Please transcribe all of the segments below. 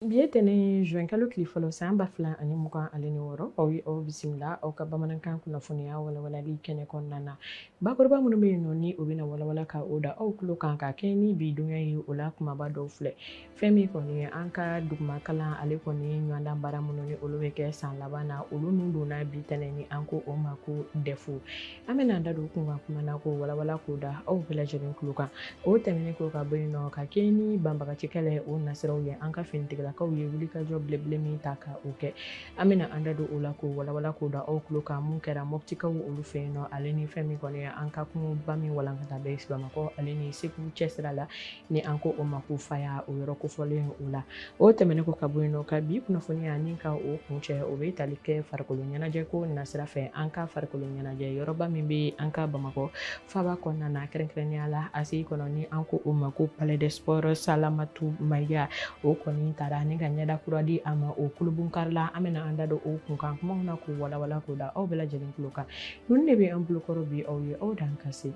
Bietene juin kalo kilifolo san ba fila ani mugan ale ni wɔɔrɔ aw ye aw bisimila aw ka bamanankan kunnafoniya walawalali kɛnɛ kɔnɔna na bakɔrɔba minnu bɛ yen nɔ ni o bɛna walawala ka o da aw tulo kan ka kɛ ni bi dunya ye o la kumaba dɔw filɛ fɛn min kɔni an ka duguma kalan ale kɔni ɲɔgɔndan baara minnu ni olu bɛ kɛ san laban na olu min donna bi tɛnɛ ni an ko o ma ko dɛfu an bɛna an da don kun ka kuma na ko walawala k'o da aw bɛɛ lajɛlen tulo kan o tɛmɛnen ko ka bɔ yen nɔ ka kɛ ni banbagacikɛla o nasiraw ye an ka finitigilakaw ye wulikajɔ belebele min ta ka o kɛ an bɛna an da don o la ko walawala k'o da aw tulo kan mun kɛra mɔptikaw olu fɛ yen nɔ ale ni fɛn min kɔni an ka kunba min walankata bɛ Bamakɔ ale ni Segu cɛsira la ni an ko o ma ko faya o yɔrɔ kofɔlen o la o tɛmɛnen ko ka bɔ yen nɔ ka bi kunnafoniya ani ka o kun cɛ o bɛ tali kɛ farikolo ɲɛnajɛ ko nasira fɛ an ka farikolo ɲɛnajɛ yɔrɔba min bɛ an ka Bamakɔ faba kɔnɔna na kɛrɛnkɛrɛnnenya la ACI kɔnɔ ni an ko o ma ko Palais des Sports Salamatu Mayiga o kɔni taara ni ka ɲɛda kura di a ma o kulubun kari la an bɛna an da don o kunkan kumaw na k'o walawala k'o da aw bɛɛ lajɛlen tulo kan ninnu de bɛ an bolokɔrɔ bi aw ye aw dan ka se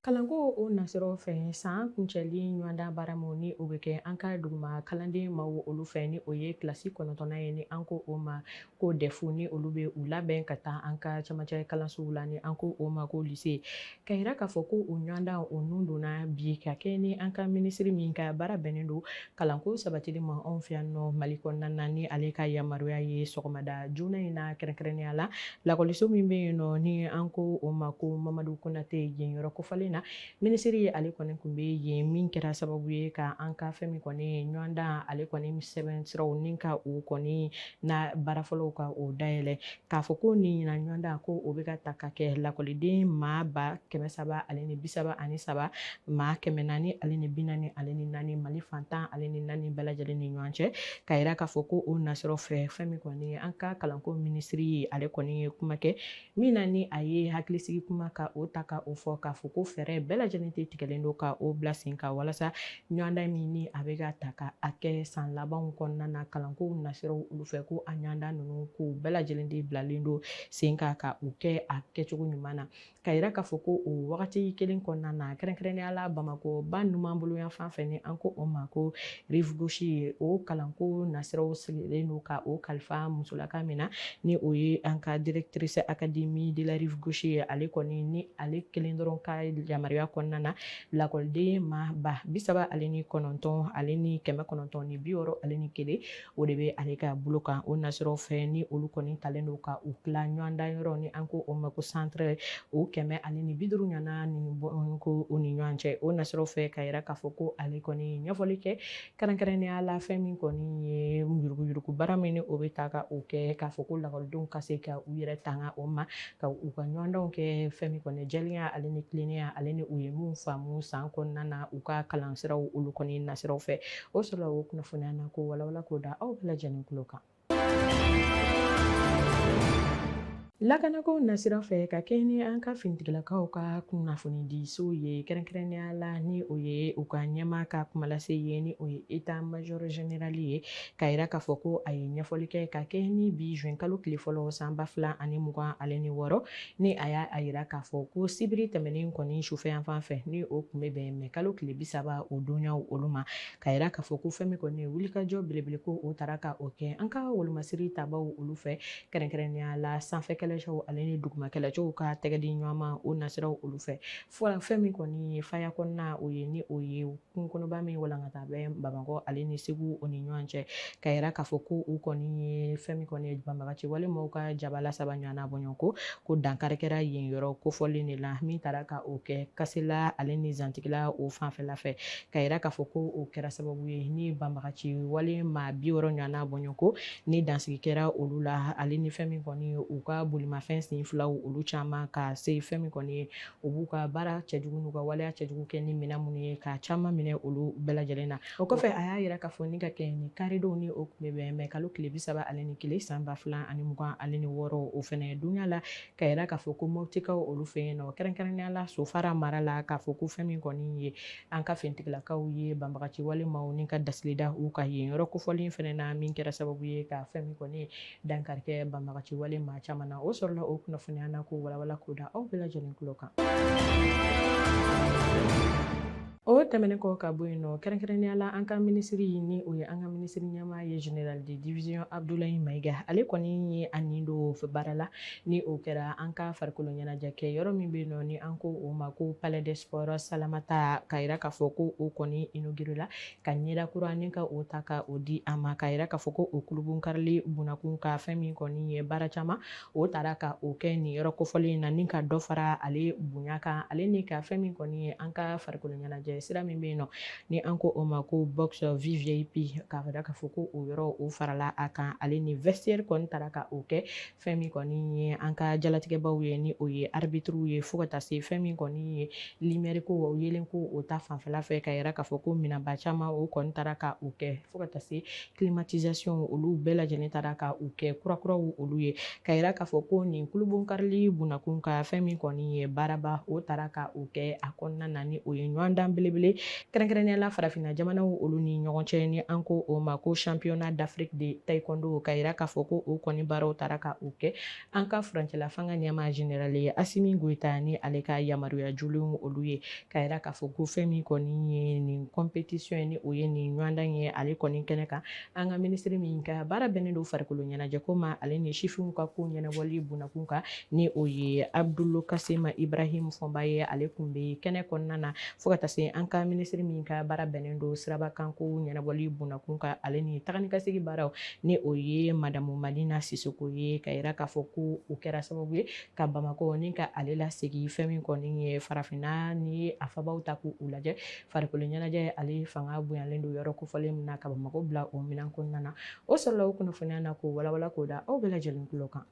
kalanko o nasiraw fɛ san kuncɛli ɲɔgɔndan baara min ni o bɛ kɛ an ka duguma kalanden maaw olu fɛ ni o ye kilasi 9nan ye ni an ko o ma ko dɛfu ni olu bɛ u labɛn ka taa an ka camancɛ kalansow la ni an ko o ma ko lycée ka yira k'a fɔ ko o ɲɔgɔndan o nun donna bi ka kɛ ni an ka minisiri min ka baara bɛnnen don kalanko sabatili ma anw fɛ yan nɔ Mali kɔnɔna na ni ale ka yamaruya ye sɔgɔmada joona in na kɛrɛnkɛrɛnnenya la lakɔliso min bɛ yen nɔ ni an ko o ma ko Mamadu Konate yen yɔrɔ kofɔlen na minisiri ye ale kɔni kun bɛ yen min kɛra sababu ye ka an ka fɛn min kɔni ɲɔgɔndan ale kɔni sɛbɛn siraw ni ka o kɔni na baarafɔlɔw ka o dayɛlɛ k'a fɔ ko nin ɲinan ɲɔgɔndan ko o bɛ ka ta ka kɛ lakɔliden maa ba 300 ale ni 33 maa 400 ale ni 44 ale ni 4 Mali fantan ale ni 4 bɛɛ lajɛlen ni ɲɔgɔn cɛ ka yira k'a fɔ ko o nasiraw fɛ fɛn min kɔni an ka kalanko minisiri ye ale kɔni ye kuma kɛ min na ni a ye hakilisigi kuma ka o ta ka o fɔ k'a fɔ ko fɛɛrɛ bɛɛ lajɛlen tɛ tigɛlen don ka o bila sen kan walasa ɲɔgɔndan min ni a bɛ ka ta ka a kɛ san labanw kɔnɔna na kalanko nasiraw olu fɛ ko a ɲɔgɔndan ninnu ko bɛɛ lajɛlen de bilalen don sen kan ka u kɛ a kɛcogo ɲuman na ka yira k'a fɔ ko o wagati kelen kɔnɔna na kɛrɛnkɛrɛnnenya la Bamakɔ ba numan bolo yan fan fɛ ni an ko o ma ko rive gauche ye o kalanko nasiraw sigilen don ka o kalifa musolaka min na ni o ye an ka directrice académie de la rive gauche ye ale kɔni ni ale kelen dɔrɔn ka yamaruya kɔnɔna na lakɔliden maa ba 39 ale ni 960 ale ni 1 o de bɛ ale ka bolo kan o nasiraw fɛ ni olu kɔni talen don ka u tila ɲɔgɔndan yɔrɔ ni an ko o ma ko centre o 100 ale ni 50 ɲana ni ko o ni ɲɔgɔn cɛ o nasiraw fɛ ka yira k'a fɔ ko ale kɔni ɲɛfɔli kɛ kɛrɛnkɛrɛnnenya la fɛn min kɔni ye yuruguyurugu baara min ni o bɛ ta ka o kɛ k'a fɔ ko lakɔlidenw ka se ka u yɛrɛ tanga o ma ka u ka ɲɔgɔndanw kɛ fɛn min kɔni jɛlenya ale ni tilennenya ale ni u ye mun faamu san kɔnɔna na u ka kalansiraw olu kɔni nasiraw fɛ o sɔrɔla o kunnafoniya na ko walawala k'o da aw bɛɛ lajɛlen tulo kan lakanako nasira fɛ ka kɛ ni an ka finitigilakaw ka kunnafoni di so ye kɛrɛnkɛrɛnnenya la ni o ye u ka ɲɛma ka kumalase ye ni o ye état major général ye ka yira k'a fɔ ko a ye ɲɛfɔli kɛ ka kɛ ni bi juin kalo tile fɔlɔ san 2026 ni a y'a yira k'a fɔ ko sibiri tɛmɛnen kɔni sufɛ yan fan fɛ ni o kun bɛ bɛn mɛ kalo tile 30 o donyaw olu ma ka yira k'a fɔ ko fɛn min kɔni wulikajɔ belebele ko o taara ka o kɛ an ka wolomasiri tabaw olu fɛ kɛrɛnkɛrɛnnenya la sanfɛ kɛlɛcɛw ale ni duguma kɛlɛcɛw ka tɛgɛdi ɲɔgɔnma o nasiraw olu fɛ fɛn min kɔni ye faya kɔnɔna o ye ni o ye kunkɔnɔba min walankata bɛ Bamakɔ ale ni Segu o ni ɲɔgɔn cɛ ka yira k'a fɔ ko u kɔni ye fɛn min kɔni ye banbagaci wale maaw ka jabala saba ɲɔgɔnna bɔɲɔgɔnko ko dankari kɛra yen yɔrɔ kofɔlen de la min taara ka o kɛ kasela ale ni zantigila o fanfɛla fɛ ka yira k'a fɔ ko o kɛra sababu ye ni banbagaci wale maa 60 ɲɔgɔnna bɔɲɔgɔnko ni dansigi kɛra olu la ale ni fɛn min kɔni u ka bolimafɛn sen filaw olu caman ka se fɛn min kɔni ye u b'u ka baara cɛjugu n'u ka waleya cɛjugu kɛ ni minɛn minnu ye ka caman minɛ olu bɛɛ lajɛlen na o kɔfɛ a y'a yira k'a fɔ ni ka kɛ ni karidenw ni o kun bɛ bɛn mɛ kalo tile 30 ale ni 1 san 2026 ale ni 6 o fɛnɛ dunya la ka yira k'a fɔ ko mɔptikaw olu fɛ yen nɔ kɛrɛnkɛrɛnnenya la Sofara mara la k'a fɔ ko fɛn min kɔni ye an ka finitigilakaw ye banbagaci wale maaw ni ka dasilida u ka yen yɔrɔ kofɔlen fɛnɛ na min kɛra sababu ye ka fɛn min kɔni dankari kɛ banbagaci wale maa caman na o sɔrɔla o kunnafoniya na ko walawala k'o da aw bɛɛ lajɛlen tulo kan o tɛmɛnen kɔ ka bɔ yen nɔ kɛrɛnkɛrɛnnenya la an ka minisiri ni o ye an ka minisiri ɲɛmaa ye général de division Abdoulaye Maiga ale kɔni ye a nin don baara la ni o kɛra an ka farikolo ɲɛnajɛ kɛ yɔrɔ min bɛ yen nɔ ni an ko o ma ko palais des sports Salamata ka yira k'a fɔ ko o kɔni inauguré la ka ɲɛda kura ni ka o ta ka o di a ma ka yira k'a fɔ ko o kulubu karili bunakun ka fɛn min kɔni ye baara caman o taara ka o kɛ nin yɔrɔ kofɔlen in na ni ka dɔ fara ale bonya kan ale ni ka fɛn min kɔni ye an ka farikolo ɲɛnajɛ sira min bɛ yen nɔ ni an ko o ma ko box VVIP k'a yira k'a fɔ ko o yɔrɔ o farala a kan ale ni vestiaire kɔni taara ka o kɛ fɛn min kɔni ye an ka jalatigɛbaw ye ni o ye arbitre ye fo ka taa se fɛn min kɔni ye lumière ko o yelen ko o ta fanfɛla fɛ ka yira k'a fɔ ko minɛnba caman o kɔni taara ka o kɛ fo ka taa se climatisation olu bɛɛ lajɛlen taara ka o kɛ kurakuraw olu ye ka yira k'a fɔ ko nin kulubon karili bunakun ka fɛn min kɔni ye baaraba o taara ka o kɛ a kɔnɔna na ni o ye ɲɔgɔndan belebele kɛrɛnkɛrɛnnenya la farafinna jamanaw olu ni ɲɔgɔn cɛ ni an ko o ma ko championnat d'Afrique de taekwondo ka yira k'a fɔ ko o kɔni baaraw taara ka o kɛ an ka furancɛla fanga ɲɛmaa général ye Asimi Goita ni ale ka yamaruya julenw olu ye ka yira k'a fɔ ko fɛn min kɔni ye nin compétition ye ni o ye nin ɲɔgɔndan ye ale kɔni kɛnɛ kan an ka minisiri min ka baara bɛnnen don farikolo ɲɛnajɛ ko ma ale ni sifinw ka ko ɲɛnabɔli bunakun kan ni o ye Abdulu Kasima Ibrahim Fɔnba ye ale kun bɛ kɛnɛ kɔnɔna na fo ka taa se an ka minisiri min ka baara bɛnnen don sirabakanko ɲɛnabɔli bunakun kan ale ni tagani ka segin baaraw ni o ye madamu Madina Sisoko ye ka yira k'a fɔ ko o kɛra sababu ye ka Bamako ni ka ale lasegin fɛn min kɔni ye farafinna ni a fabaw ta k'u lajɛ farikolo ɲɛnajɛ ale fanga bonyalen don yɔrɔ kofɔlen min na ka Bamako bila o minɛn kɔnɔna na o sɔrɔla o kunnafoniya na k'o walawala k'o da aw bɛɛ lajɛlen tulo kan.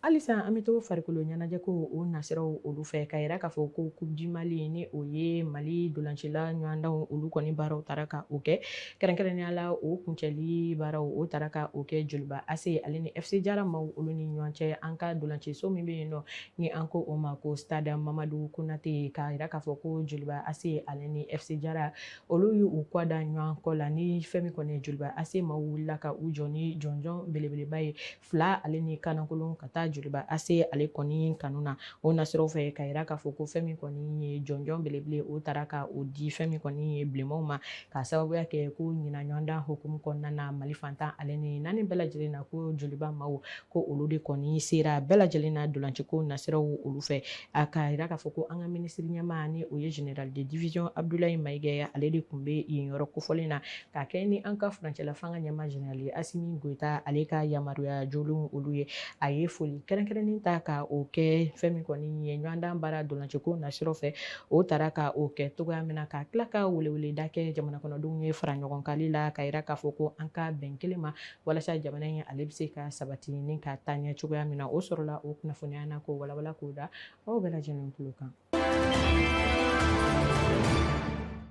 Halisa an bɛ to farikolo ɲɛnajɛ ko o nasiraw olu fɛ ka yira k'a fɔ ko Coupe du Mali ni o ye Mali dolancila ɲɔgɔndanw olu kɔni baaraw taara ka o kɛ kɛrɛnkɛrɛnnenya la o kuncɛli baaraw o taara ka o kɛ Joliba AS ale ni FC Jara maaw olu ni ɲɔgɔn cɛ an ka dolanciso min bɛ yen nɔ ni an ko o ma ko stade Mamadu Konate ka yira k'a fɔ ko Joliba AS ale ni FC Jara olu y'u kɔ da ɲɔgɔn kɔ la ni fɛn min kɔni ye Joliba AS maaw wulila ka u jɔ ni jɔnjɔn belebeleba ye fila ale ni Kanakolon ka taa Joliba AS ale kɔni kanu na o nasiraw fɛ ka yira k'a fɔ ko fɛn min kɔni ye jɔnjɔn belebele o taara ka o di fɛn min kɔni ye bilenmanw ma ka sababuya kɛ ko ɲina ɲɔgɔndan hukumu kɔnɔna na Mali fantan ale ni naani bɛɛ lajɛlen na ko Joliba maaw ko olu de kɔni sera bɛɛ lajɛlen na dolanciko nasiraw olu fɛ a ka yira k'a fɔ ko an ka minisiri ɲɛmaa ni o ye général de division Abdoulaye Maiga ale de kun bɛ yen yɔrɔ kofɔlen na ka kɛ ni an ka furancɛla fanga ɲɛmaa général ye Asimi Goita ale ka yamaruya jolenw olu ye a ye foli kɛrɛnkɛrɛnnen ta ka o kɛ fɛn min kɔni ye ɲɔgɔndan baara dolanciko nasiraw fɛ o taara ka o kɛ togoya min na ka tila ka weleweleda kɛ jamana kɔnɔdenw ye fara ɲɔgɔn kali la ka yira k'a fɔ ko an ka bɛn kelen ma walasa jamana in ale bɛ se ka sabati ni ka taa ɲɛ cogoya min na o sɔrɔla o kunnafoniya na ko walawala k'o da aw bɛɛ lajɛlen tulo kan.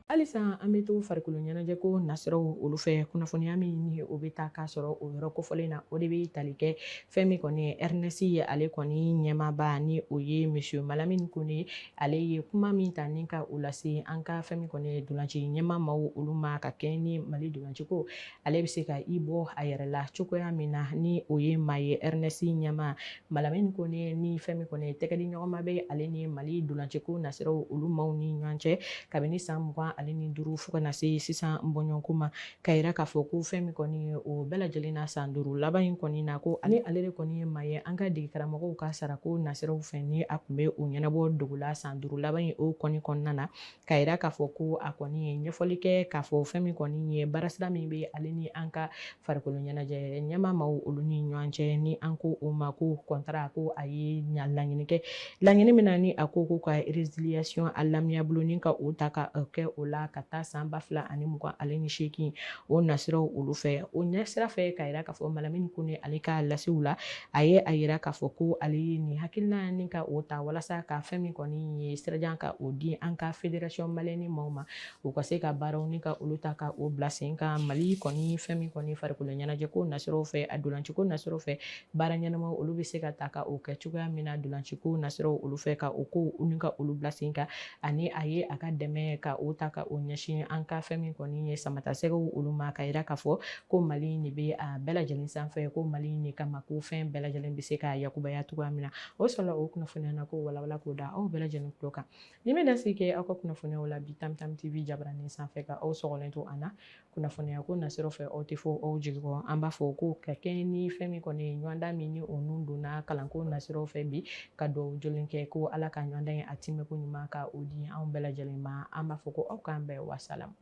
Halisa an bɛ to farikolo ɲɛnajɛ ko nasiraw olu fɛ kunnafoniya min ni o bɛ taa k'a sɔrɔ o yɔrɔ kofɔlen na o de bɛ tali kɛ fɛn min kɔni ye Ernest ye ale kɔni ɲɛmaaba ni o ye monsieur Malamine Kone ale ye kuma min ta ni ka o lase an ka fɛn min kɔni ye dolanci ɲɛmaa maaw olu ma ka kɛ ni Mali dolanciko ale bɛ se ka i bɔ a yɛrɛ la cogoya min na ni o ye maa ye Ernest ɲɛmaa Malamine Kone ni fɛn min kɔni ye tɛgɛdi ɲɔgɔnma bɛ ale ni Mali dolanciko nasiraw olu maaw ni ɲɔgɔn cɛ kabini san 20 ale ni 5 fo ka na se sisan bɔɲɔgɔnko ma ka yira k'a fɔ ko fɛn min kɔni ye o bɛɛ lajɛlen na san 5 laban in kɔni na ko ani ale de kɔni ye maa ye an ka dege karamɔgɔw ka sarako nasiraw fɛ ni a kun bɛ o ɲɛnabɔ dogo la san 5 laban in o kɔni kɔnɔna na ka yira k'a fɔ ko a kɔni ye ɲɛfɔli kɛ k'a fɔ fɛn min kɔni ye baarasira min bɛ ale ni an ka farikolo ɲɛnajɛ ɲɛmaa maaw olu ni ɲɔgɔn cɛ ni an ko o ma ko contrat ko a ye laɲini kɛ laɲini min na ni a ko ka résiliation a lamɛnya bolo ni ka o ta ka kɛ o la ka taa san 2028 o nasiraw olu fɛ o ɲɛsira fɛ ka yira k'a fɔ Malamine Kone ale ka lasiw la a ye a yira k'a fɔ ko ale ye nin hakilina ni ka o ta walasa ka fɛn min kɔni ye sirajan ka o di an ka fédération malienne maaw ma u ka se ka baaraw ni ka olu ta ka o bila sen kan Mali kɔni fɛn min kɔni farikolo ɲɛnajɛ ko nasiraw fɛ a dolanciko nasiraw fɛ baara ɲɛnamaw olu bɛ se ka ta ka o kɛ cogoya min na dolanciko nasiraw olu fɛ ka o ko ni ka olu bila sen kan ani a ye a ka dɛmɛ ka o ta ka ka o ɲɛsin an ka fɛn min kɔni ye samatasɛgɛw olu ma ka yira k'a fɔ ko Mali in de bɛ a bɛɛ lajɛlen sanfɛ ko Mali in de kama ko fɛn bɛɛ lajɛlen bɛ se ka yakubaya cogoya min na o sɔrɔla o kunnafoniya na ko walawala k'o da aw bɛɛ lajɛlen tulo kan ni min dasigi kɛ aw ka kunnafoniyaw la bi Tam Tam TV jabaranin sanfɛ ka aw sɔgɔlen to an na kunnafoniya ko nasiraw fɛ aw tɛ fɔ aw jigi kɔ an b'a fɔ ko ka kɛɲɛ ni fɛn min kɔni ye ɲɔgɔndan min ni o nun donna kalanko nasiraw fɛ bi ka dugawu jolen kɛ ko Ala ka ɲɔgɔndan in a timɛko ɲuman ka o di anw bɛɛ lajɛlen ma an b'a fɔ ko aw k'an bɛɛ wasalamu